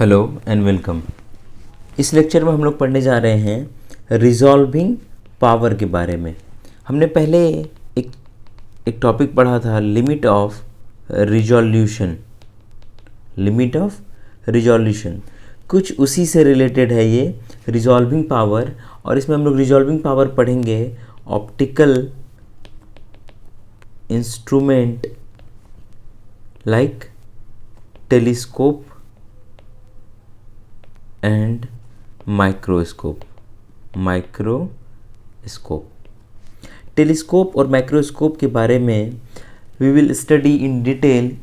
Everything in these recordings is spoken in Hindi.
Hello and welcome. इस लेक्चर में हम लोग पढ़ने जा रहे हैं रिजॉल्विंग पावर के बारे में। हमने पहले एक एक टॉपिक पढ़ा था limit of resolution. Limit of resolution कुछ उसी से रिलेटेड है ये रिजॉल्विंग पावर। और इसमें हम लोग रिजॉल्विंग पावर पढ़ेंगे optical instrument like telescope and microscope. Telescope और माइक्रोस्कोप के बारे में we will study in detail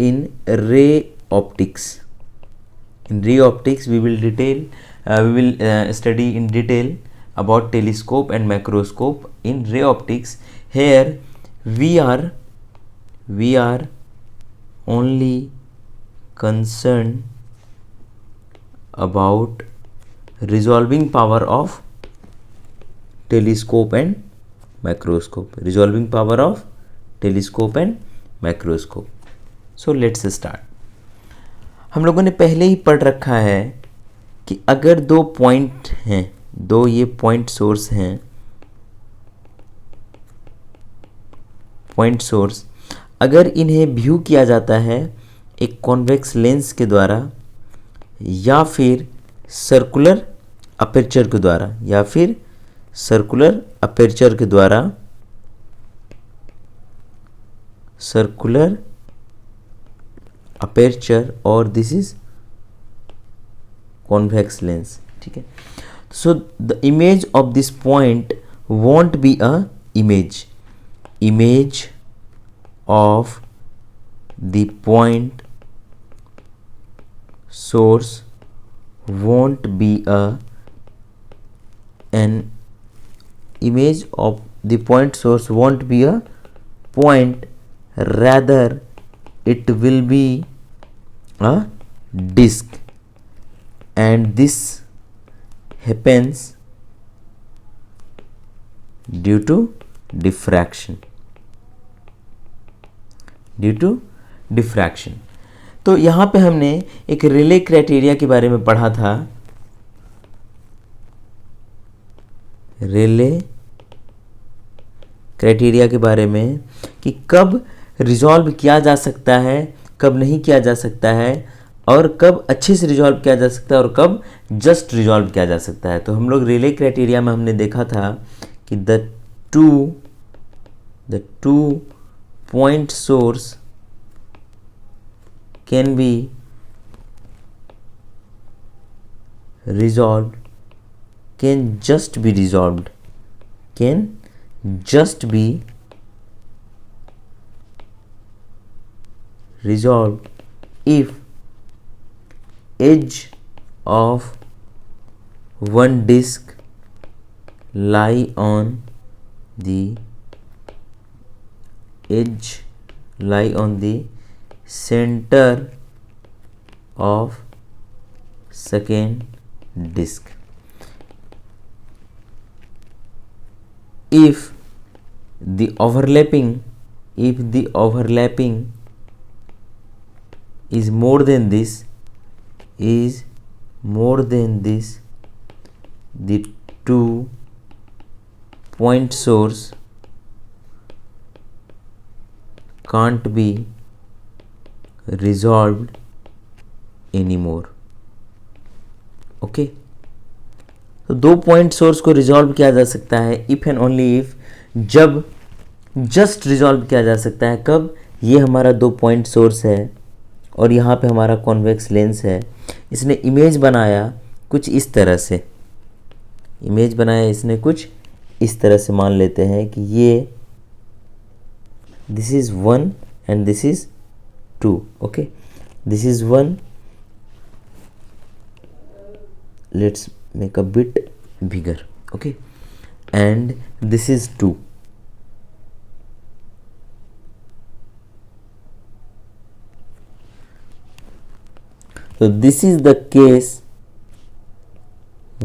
in ray optics. In ray optics we will study in detail about telescope and microscope. In ray optics here we are only concerned about resolving power of telescope and microscope. Resolving power of telescope and microscope. So let's start. हम लोगों ने पहले ही पढ़ रखा है कि अगर दो पॉइंट हैं, दो ये पॉइंट सोर्स हैं, पॉइंट सोर्स अगर इन्हें व्यू किया जाता है एक कॉन्वेक्स लेंस के द्वारा या फिर सर्कुलर अपर्चर के द्वारा circular aperture or this is convex lens. ठीक है, so the image of this point won't be a image of the point source won't be an image of the point source won't be a point, rather it will be a disk, and this happens due to diffraction. तो यहाँ पे हमने एक रिले क्राइटेरिया के बारे में पढ़ा था। रिले क्राइटेरिया के बारे में कि कब रिजॉल्व किया जा सकता है, कब नहीं किया जा सकता है, और कब अच्छे से रिजॉल्व किया जा सकता है और कब जस्ट रिजॉल्व किया जा सकता है। तो हम लोग रिले क्राइटेरिया में हमने देखा था कि the two point source can be resolved, can just be resolved if edge of one disk lie on the center of second disk. If the overlapping is more than this, the 2 point source can't be resolved anymore. Okay, तो दो पॉइंट सोर्स को रिजॉल्व किया जा सकता है इफ एंड ओनली इफ, जब जस्ट रिजॉल्व किया जा सकता है कब, ये हमारा दो पॉइंट सोर्स है और यहाँ पे हमारा कॉन्वेक्स लेंस है। इसने इमेज बनाया कुछ इस तरह से, मान लेते हैं कि ये this is 1 and this is 2. Okay, this is 1, let's make a bit bigger. Okay, and this is 2. So this is the case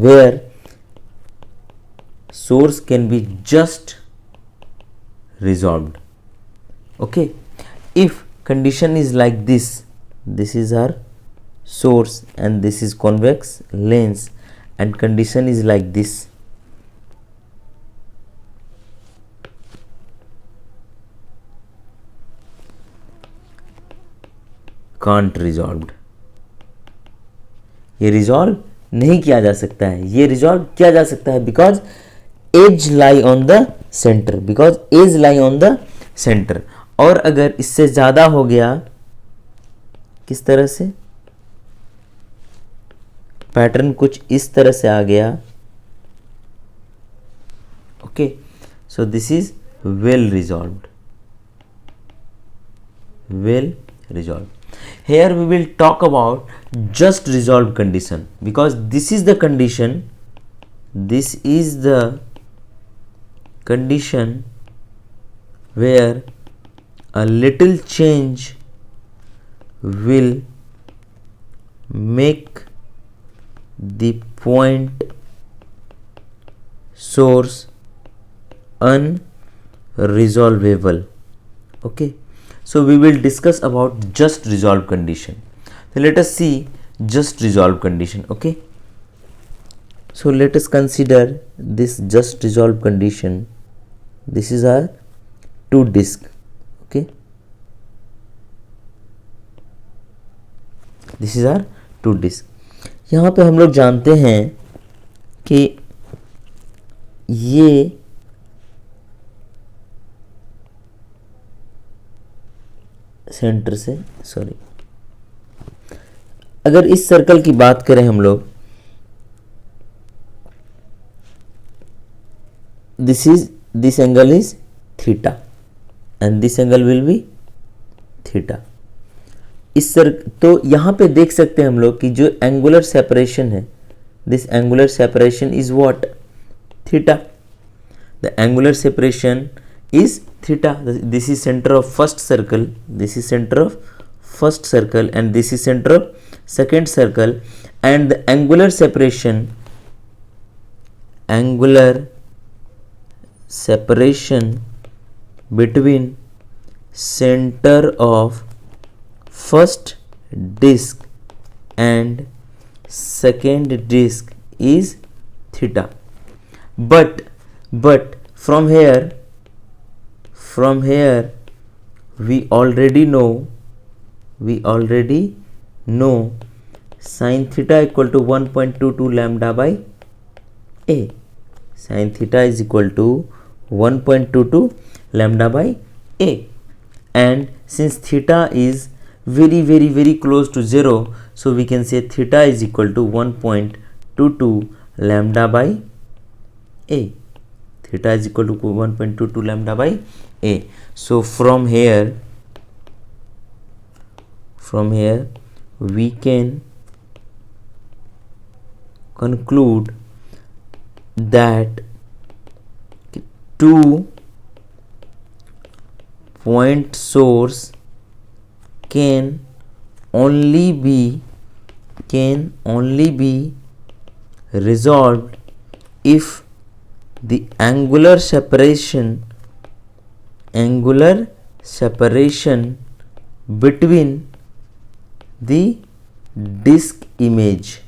where source can be just resolved. Okay, if condition is like this, this is our source and this is convex lens and condition is like this. Can't resolved. ये रिजॉल्व नहीं किया जा सकता है, ये रिजॉल्व किया जा सकता है because edge lie on the centre, because edge lie on the centre. और अगर इससे ज्यादा हो गया, किस तरह से, पैटर्न कुछ इस तरह से आ गया, okay, so this is well resolved, well resolved. Here we will talk about just resolved condition because this is the condition, this is the condition where a little change will make the point source unresolvable. Okay, so we will discuss about just resolved condition. So let us see just resolved condition. Okay, so let us consider this just resolved condition. This is our two disk. Okay, this is our two disk. यहाँ पे हम लोग जानते हैं कि ये सेंटर से, सॉरी, अगर इस सर्कल की बात करें हम लोग, this angle is theta and this angle will be theta. इस तो यहां पे देख सकते हैं हम लोग कि जो एंगुलर सेपरेशन है, this angular separation is what, theta. The angular separation is theta. This is center of first circle, this is center of first circle and this is center of second circle, and the angular separation between center of first disk and second disk is theta. But from here we already know sin theta equal to 1.22 lambda by a. Sin theta is equal to 1.22 lambda by a, and since theta is very close to 0, so we can say theta is equal to 1.22 lambda by a. Theta is equal to 1.22 lambda by a. So from here we can conclude that two point source can only be resolved if the angular separation between the disk image,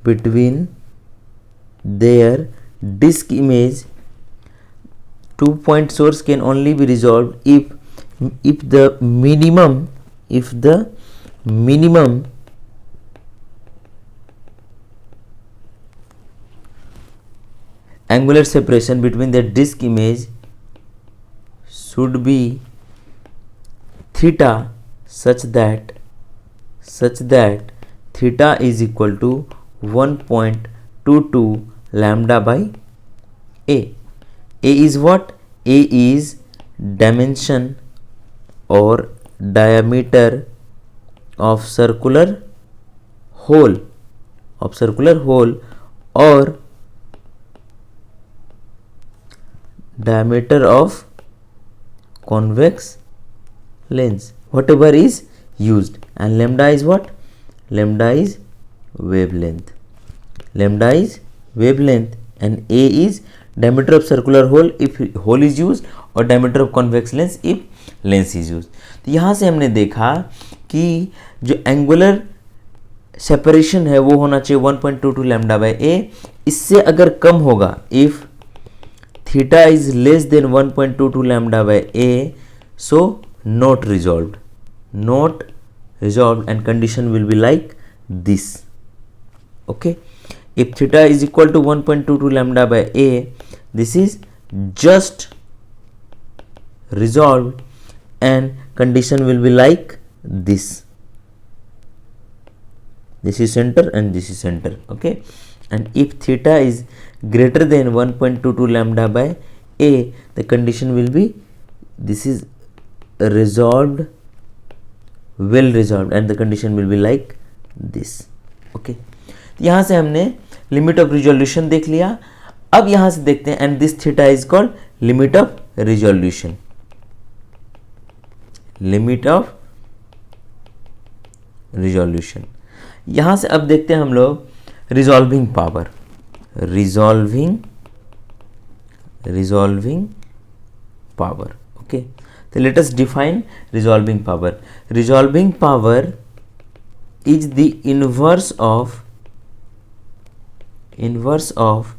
between their disk image, 2-point source can only be resolved if the minimum angular separation between the disk image should be theta such that theta is equal to 1.22 lambda by a. A is what? A is dimension or diameter of circular hole or diameter of convex lens, whatever is used. And lambda is what? Lambda is wavelength. And a is diameter of circular hole if hole is used or diameter of convex lens if lens is used. तो यहाँ से हमने देखा कि जो एंगुलर सेपरेशन है वो होना चाहिए 1.22 लैम्डा बाय ए। इससे अगर कम होगा, if theta is less than 1.22 lambda by A, so not resolved, not resolved and condition will be like this. Okay, if theta is equal to 1.22 lambda by a, this is just resolved and condition will be like this. This is center and this is center. Okay, and if theta is greater than 1.22 lambda by a, the condition will be this is resolved, well resolved, and the condition will be like this. Okay, यहाँ से हमने लिमिट ऑफ रिजोल्यूशन देख लिया। अब यहां से देखते हैं, and this theta is called limit of resolution, limit of resolution. यहां से अब देखते हैं हम लोग resolving power, resolving power. Okay, तो let us define resolving power. Resolving power is the inverse of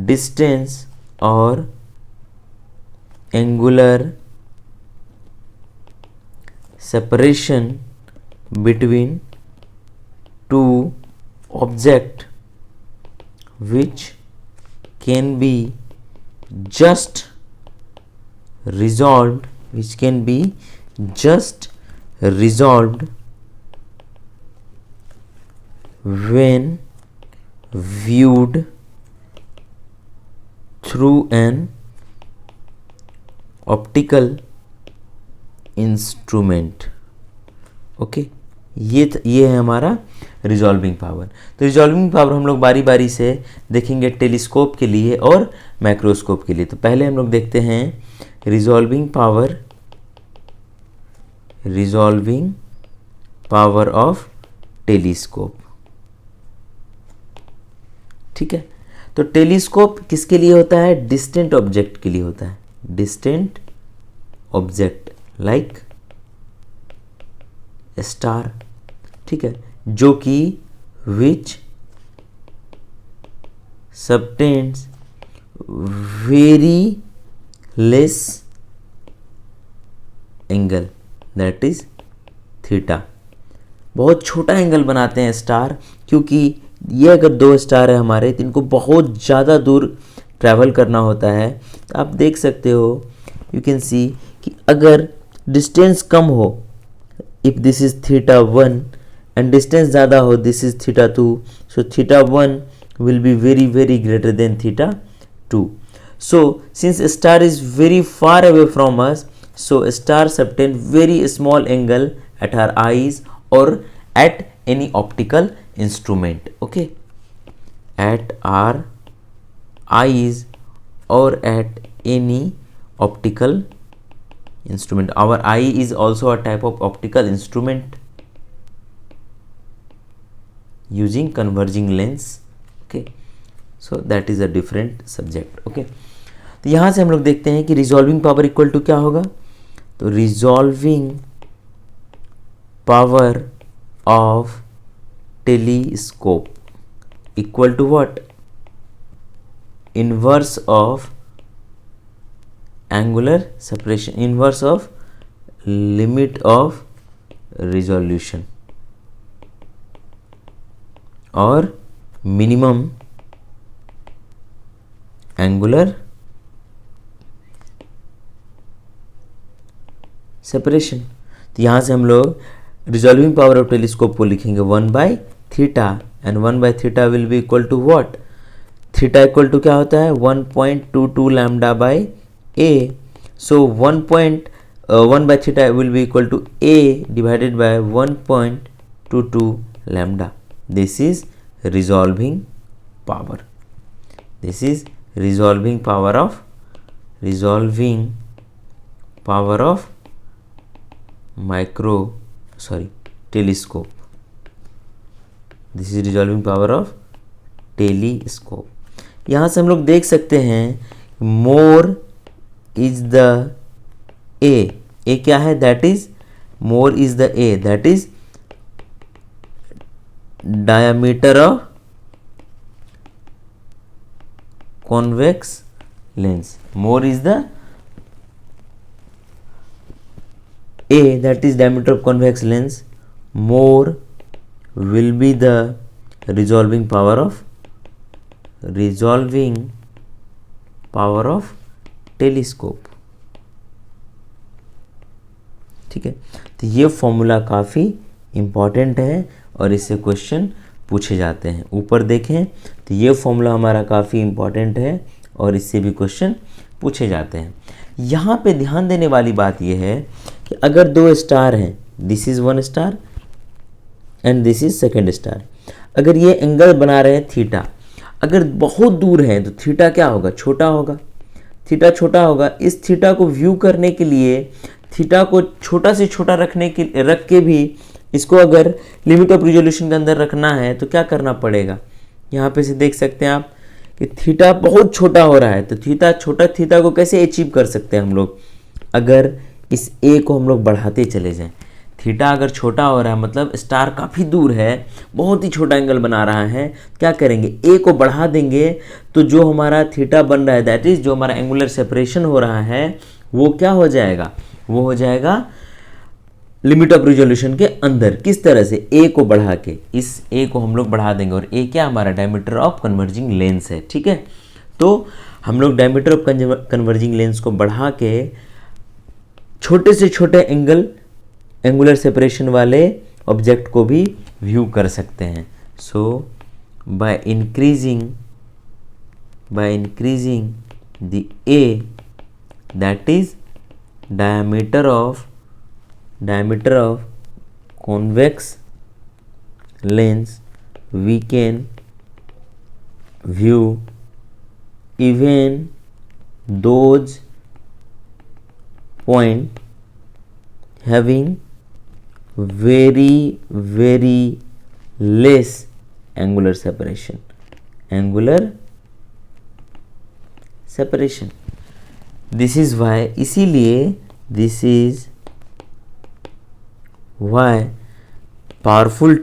distance or angular separation between two objects which can be just resolved, when viewed through an optical instrument. Okay, ये है हमारा रिजॉल्विंग पावर। तो रिजॉल्विंग पावर हम लोग बारी बारी से देखेंगे टेलीस्कोप के लिए और माइक्रोस्कोप के लिए। तो पहले हम लोग देखते हैं रिजॉल्विंग पावर ऑफ टेलीस्कोप। ठीक है, तो टेलीस्कोप किसके लिए होता है? डिस्टेंट ऑब्जेक्ट के लिए होता है, डिस्टेंट ऑब्जेक्ट लाइक स्टार। ठीक है, जो कि which subtends very less angle, that is theta. बहुत छोटा एंगल बनाते हैं स्टार, क्योंकि ये अगर दो स्टार है हमारे तो इनको बहुत ज़्यादा दूर ट्रैवल करना होता है। तो आप देख सकते हो, यू कैन सी कि अगर डिस्टेंस कम हो, if this is theta 1 and distance ज़्यादा हो, this is theta 2, so theta 1 will be very very greater than theta 2. So since a star is very far away from us, so a star subtend very small angle at our eyes or at any optical instrument. Okay, at our eyes or at any optical instrument. Our eye is also a type of optical instrument using converging lens. Okay, so that is a different subject. Okay, तो यहाँ से हम लोग देखते हैं कि रिजॉल्विंग पावर इक्वल टू क्या होगा। तो resolving power of telescope equal to what? Inverse of angular separation, inverse of limit of resolution और मिनिमम एंगुलर सेपरेशन। तो यहाँ से हम लोग रिजॉल्विंग पावर ऑफ टेलीस्कोप को लिखेंगे 1/θ and 1/θ will be equal to what? Theta equal to क्या होता है? 1.22 lambda by A. So 1/θ will be equal to A divided by 1.22 lambda. This is resolving power, this is resolving power of telescope. This is resolving power of telescope. यहाँ से हम लोग देख सकते हैं more is the A. A क्या है? That is more is the A. That is diameter of convex lens. More is the A, that is diameter of convex lens, more will be the resolving power of telescope. ठीक है, तो ये फॉर्मूला काफ़ी इम्पॉर्टेंट है और इससे क्वेश्चन पूछे जाते हैं। ऊपर देखें तो ये फॉर्मूला हमारा काफ़ी इम्पॉर्टेंट है और इससे भी क्वेश्चन पूछे जाते हैं। यहाँ पे ध्यान देने वाली बात यह है कि अगर दो स्टार हैं, this is one star and this is second star, अगर ये एंगल बना रहे हैं थीटा, अगर बहुत दूर है तो थीटा क्या होगा, छोटा होगा, थीटा छोटा होगा। इस थीटा को व्यू करने के लिए थीटा को छोटा से छोटा रख के भी इसको अगर लिमिट ऑफ रिजोल्यूशन के अंदर रखना है तो क्या करना पड़ेगा। यहाँ पे से देख सकते हैं आप कि थीटा बहुत छोटा हो रहा है, तो छोटा थीटा को कैसे अचीव कर सकते हैं हम लोग, अगर इस ए को हम लोग बढ़ाते चले जाएं। थीटा अगर छोटा हो रहा है मतलब स्टार काफ़ी दूर है, बहुत ही छोटा एंगल बना रहा है, क्या करेंगे, ए को बढ़ा देंगे तो जो हमारा थीटा बन रहा है, दैट इज़ जो हमारा एंगुलर सेपरेशन हो रहा है, वो क्या हो जाएगा, वो हो जाएगा लिमिट ऑफ रिजोल्यूशन के अंदर। किस तरह से, ए को बढ़ा के, इस ए को हम लोग बढ़ा देंगे और ए क्या हमारा डायमीटर ऑफ कन्वर्जिंग लेंस है। ठीक है, तो हम लोग डायमीटर ऑफ कन्वर्जिंग लेंस को बढ़ा के छोटे से छोटे एंगुलर सेपरेशन वाले ऑब्जेक्ट को भी व्यू कर सकते हैं। So by increasing the A, that is diameter of convex lens, we can view even those point having very less angular separation. This is why, इसीलिए this is why powerful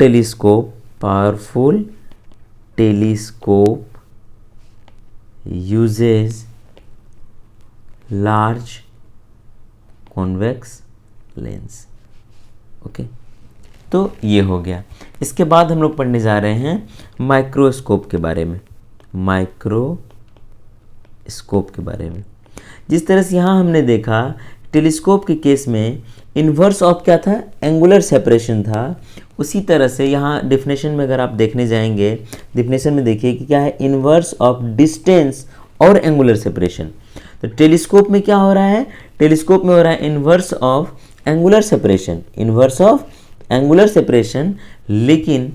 telescope uses large convex lens. Okay, तो ये हो गया। इसके बाद हम लोग पढ़ने जा रहे हैं माइक्रोस्कोप के बारे में, जिस तरह से यहाँ हमने देखा टेलीस्कोप के केस में इन्वर्स ऑफ क्या था, एंगुलर सेपरेशन था, उसी तरह से यहाँ डेफिनेशन में अगर आप देखने जाएंगे, डेफिनेशन में देखिए कि क्या है, इन्वर्स ऑफ डिस्टेंस और एंगुलर सेपरेशन। तो टेलीस्कोप में क्या हो रहा है, टेलीस्कोप में हो रहा है इन्वर्स ऑफ एंगुलर सेपरेशन, लेकिन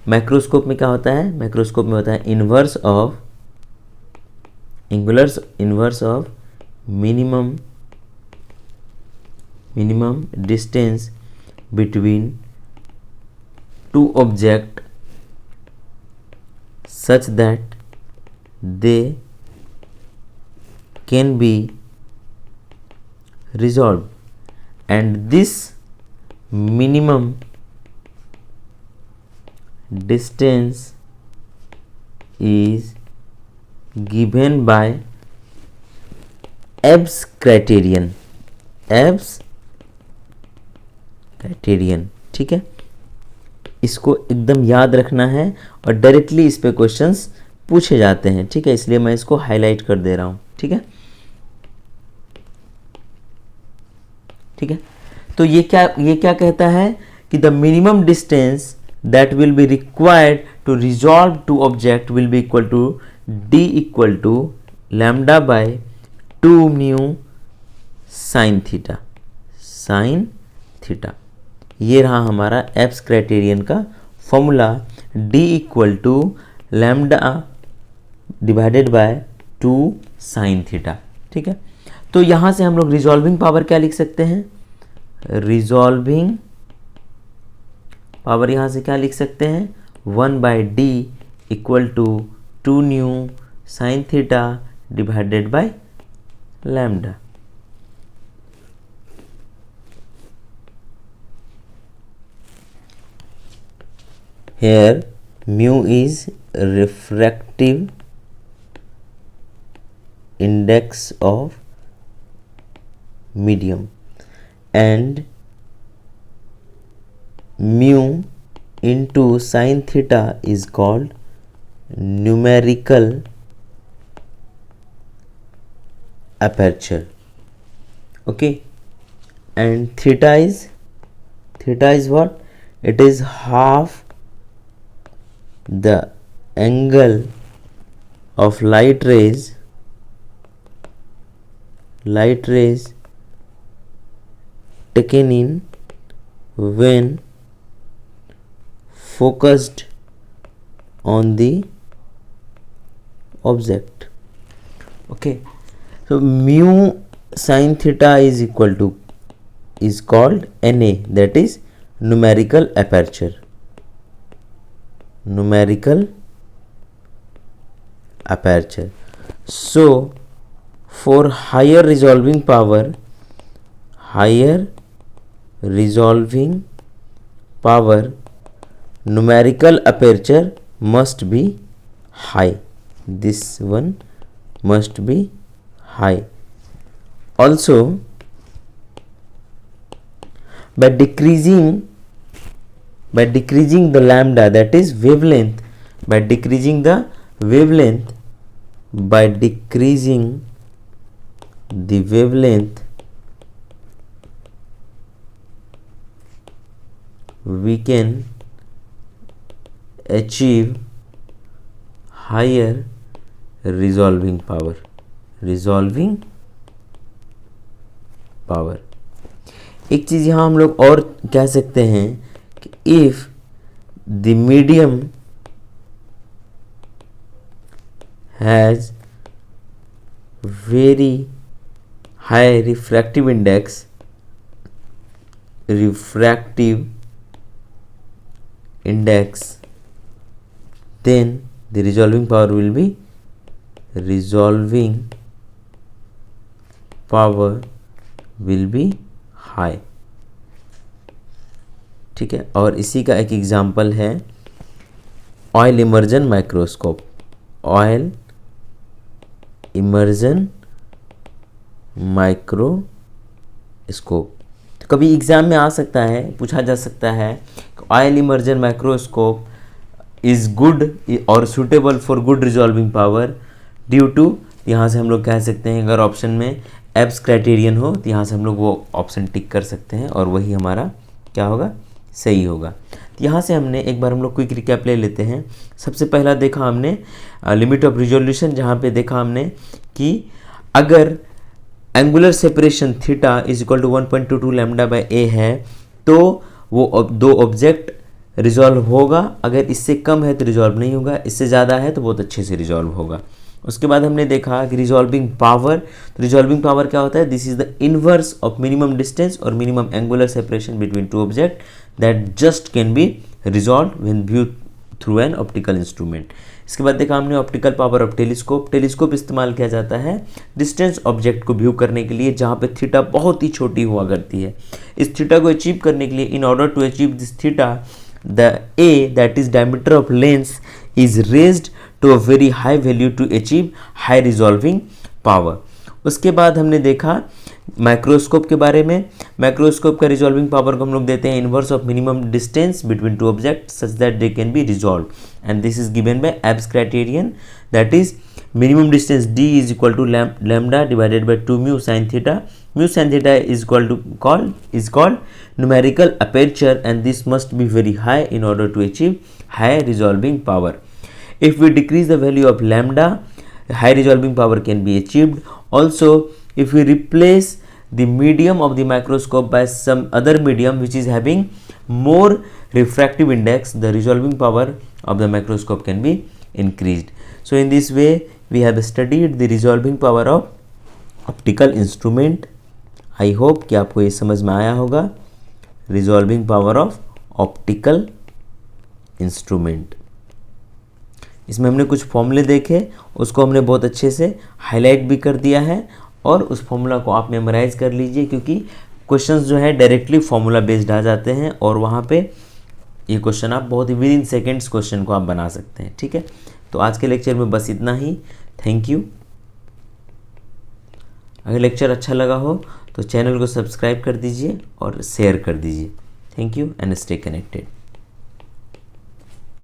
माइक्रोस्कोप में क्या होता है, माइक्रोस्कोप में होता है inverse of minimum distance between two objects such that they can be resolved, and this minimum distance is given by abs criterion. ठीक है, इसको एकदम याद रखना है और डायरेक्टली इस पे क्वेश्चंस पूछे जाते हैं। ठीक है, इसलिए मैं इसको हाईलाइट कर दे रहा हूं। ठीक है, तो ये क्या कहता है कि the minimum distance that will be required to resolve two object will be equal to d equal to lambda by 2 mu sine theta. ये रहा हमारा एब्स क्राइटेरियन का formula, d equal to lambda divided by 2 sine theta. ठीक है, तो यहाँ से हम लोग रिजॉल्विंग पावर क्या लिख सकते हैं, रिजॉल्विंग पावर यहाँ से क्या लिख सकते हैं, 1/d equal to 2 mu sine theta divided by lambda. here mu is refractive index of medium and mu into sin theta is called numerical aperture. Okay, and theta is what? It is half the angle of light rays taken in when focused on the object. Okay, so mu sin theta is called Na, that is numerical aperture. So for higher resolving power, numerical aperture must be high. This one must be high. Also, by decreasing the lambda, that is wavelength, by decreasing the wavelength, we can achieve higher resolving power. एक चीज़ यहाँ हम लोग और कह सकते हैं कि if the medium has very high refractive index, then the resolving power will be high. ठीक है, और इसी का एक एग्जाम्पल है ऑयल इमर्जन माइक्रोस्कोप. तो कभी एग्जाम में आ सकता है, पूछा जा सकता है oil immersion microscope is good और suitable for good resolving power due to, यहाँ से हम लोग कह सकते हैं अगर ऑप्शन में एब्स क्राइटेरियन हो तो यहाँ से हम लोग वो ऑप्शन टिक कर सकते हैं और वही हमारा क्या होगा, सही होगा. तो यहाँ से हमने एक बार हम लोग क्विक रिकैप ले लेते हैं. सबसे पहला देखा हमने लिमिट ऑफ रिजोल्यूशन, जहाँ पे देखा हमने कि अगर angular separation theta is equal to 1.22 lambda by A है तो वो दो ऑब्जेक्ट रिजॉल्व होगा. अगर इससे कम है तो रिजॉल्व नहीं होगा, इससे ज़्यादा है तो बहुत अच्छे से रिजॉल्व होगा. उसके बाद हमने देखा कि रिजॉल्विंग पावर, तो रिजॉल्विंग पावर क्या होता है, this is the inverse of minimum distance और minimum angular separation between two object that just can be resolve when view through an optical instrument. इसके बाद देखा हमने ऑप्टिकल पावर ऑफ टेलीस्कोप इस्तेमाल किया जाता है डिस्टेंस ऑब्जेक्ट को व्यू करने के लिए जहाँ पे थीटा बहुत ही छोटी हुआ करती है. इस थीटा को अचीव करने के लिए, in order to achieve this theta, the A that is diameter of lens is raised to a very high value to achieve high resolving power. उसके बाद हमने देखा माइक्रोस्कोप के बारे में. माइक्रोस्कोप का रिजॉल्विंग पावर को हम लोग देते हैं inverse of minimum distance between two object such that they can be resolve, and this is given by Abbe's criterion, that is minimum distance d is equal to lambda divided by 2 mu sine theta. Mu sine theta is called numerical aperture and this must be very high in order to achieve high resolving power. If we decrease the value of lambda, high resolving power can be achieved. Also, if we replace the medium of the microscope by some other medium which is having more refractive index, the resolving power of the microscope can be increased. So in this way we have studied the resolving power of optical instrument. I hope कि आपको ये समझ में आया होगा. Resolving power of optical instrument. इसमें हमने कुछ फॉर्मूले देखे, उसको हमने बहुत अच्छे से हाईलाइट भी कर दिया है और उस फॉर्मूला को आप मेमोराइज कर लीजिए क्योंकि क्वेश्चंस जो है डायरेक्टली फॉर्मूला बेस्ड आ जाते हैं और वहाँ पे ये क्वेश्चन आप बहुत ही विद इन सेकेंड्स क्वेश्चन को आप बना सकते हैं। ठीक है, तो आज के लेक्चर में बस इतना ही। Thank you. अगर लेक्चर अच्छा लगा हो तो चैनल को सब्सक्राइब कर दीजिए और शेयर कर दीजिए। Thank you and stay connected.